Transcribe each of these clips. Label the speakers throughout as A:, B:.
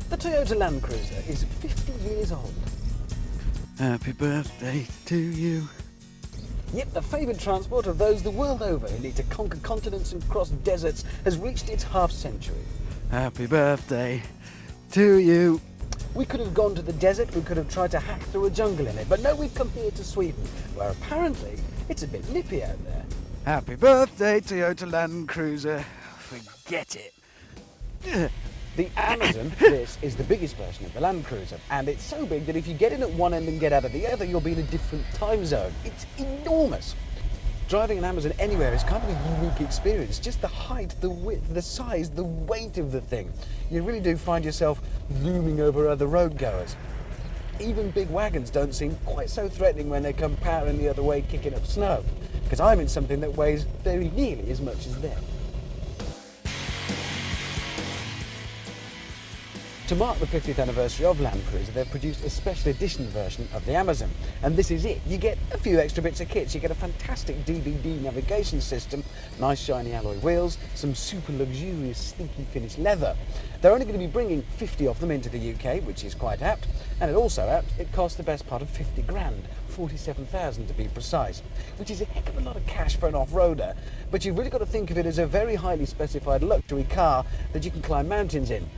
A: The Toyota Land Cruiser is 50 years old.
B: Happy birthday to you.
A: Yet the favoured transport of those the world over who need to conquer continents and cross deserts has reached its half-century.
B: Happy birthday to you.
A: We could have gone to the desert, we could have tried to hack through a jungle in it, but no, we've come here to Sweden, where apparently it's a bit nippy out there.
B: Happy birthday, Toyota Land Cruiser. Forget it.
A: The Amazon, this is the biggest version of the Land Cruiser, and it's so big that if you get in at one end and get out at the other, you'll be in a different time zone. It's enormous. Driving an Amazon anywhere is kind of a unique experience. Just the height, the width, the size, the weight of the thing. You really do find yourself looming over other road goers. Even big wagons don't seem quite so threatening when they come powering the other way kicking up snow, because I'm in something that weighs very nearly as much as them. To mark the 50th anniversary of Land Cruiser, they've produced a special edition version of the Amazon. And this is it. You get a few extra bits of kit. You get a fantastic DVD navigation system, nice shiny alloy wheels, some super luxurious sneaky finished leather. They're only going to be bringing 50 of them into the UK, which is quite apt. And it also apt, it costs the best part of 50 grand, 47,000 to be precise, which is a heck of a lot of cash for an off-roader. But you've really got to think of it as a very highly specified luxury car that you can climb mountains in,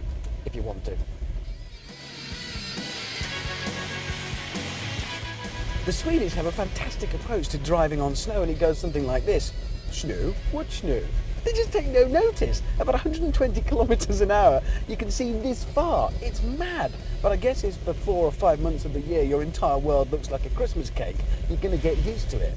A: if you want to. The Swedish have a fantastic approach to driving on snow, and it goes something like this. Snow? What snow? They just take no notice. About 120 kilometers an hour, you can see this far. It's mad. But I guess it's for 4 or 5 months of the year your entire world looks like a Christmas cake. You're going to get used to it.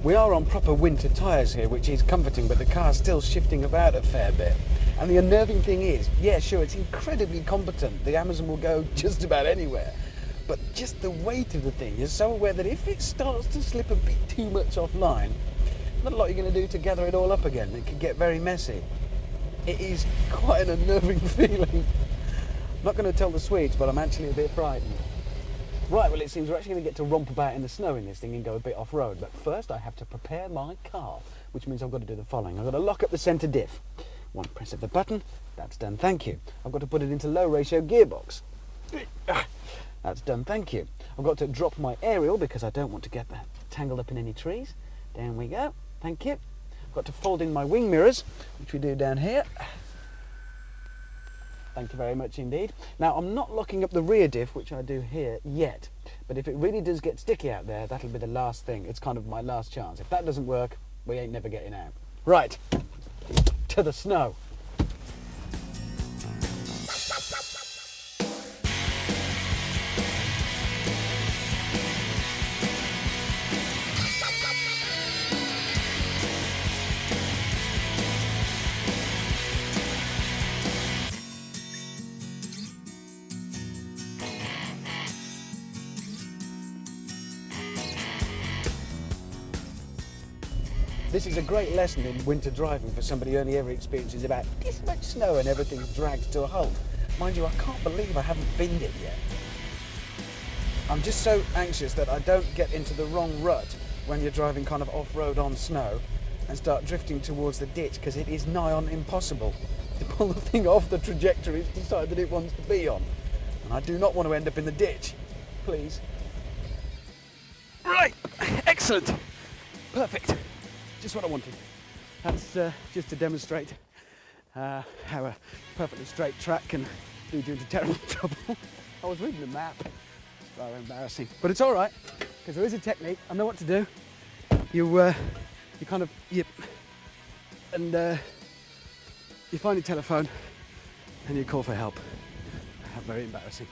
A: We are on proper winter tyres here, which is comforting, but the car's still shifting about a fair bit. And the unnerving thing is, yeah, sure, it's incredibly competent. The Amazon will go just about anywhere. But just the weight of the thing, you're so aware that if it starts to slip a bit too much offline, not a lot you're going to do to gather it all up again. It can get very messy. It is quite an unnerving feeling. I'm not going to tell the Swedes, but I'm actually a bit frightened. Right, well, it seems we're actually going to get to romp about in the snow in this thing and go a bit off-road. But first I have to prepare my car, which means I've got to do the following. I've got to lock up the centre diff. One press of the button, that's done, thank you. I've got to put it into low ratio gearbox. That's done, thank you. I've got to drop my aerial because I don't want to get that tangled up in any trees. Down we go, thank you. I've got to fold in my wing mirrors, which we do down here. Thank you very much indeed. Now, I'm not locking up the rear diff, which I do here, yet. But if it really does get sticky out there, that'll be the last thing. It's kind of my last chance. If that doesn't work, we ain't never getting out. Right, to the snow. This is a great lesson in winter driving for somebody who only ever experiences about this much snow and everything drags to a halt. Mind you, I can't believe I haven't binned it yet. I'm just so anxious that I don't get into the wrong rut when you're driving kind of off-road on snow and start drifting towards the ditch, because it is nigh on impossible to pull the thing off the trajectory it's decided it wants to be on. And I do not want to end up in the ditch. Please. Right, excellent. Perfect. Just what I wanted. That's just to demonstrate how a perfectly straight track can lead you into terrible trouble. I was reading the map. It's rather embarrassing, but it's all right because there is a technique. I know what to do. You kind of you find your telephone and you call for help. How very embarrassing.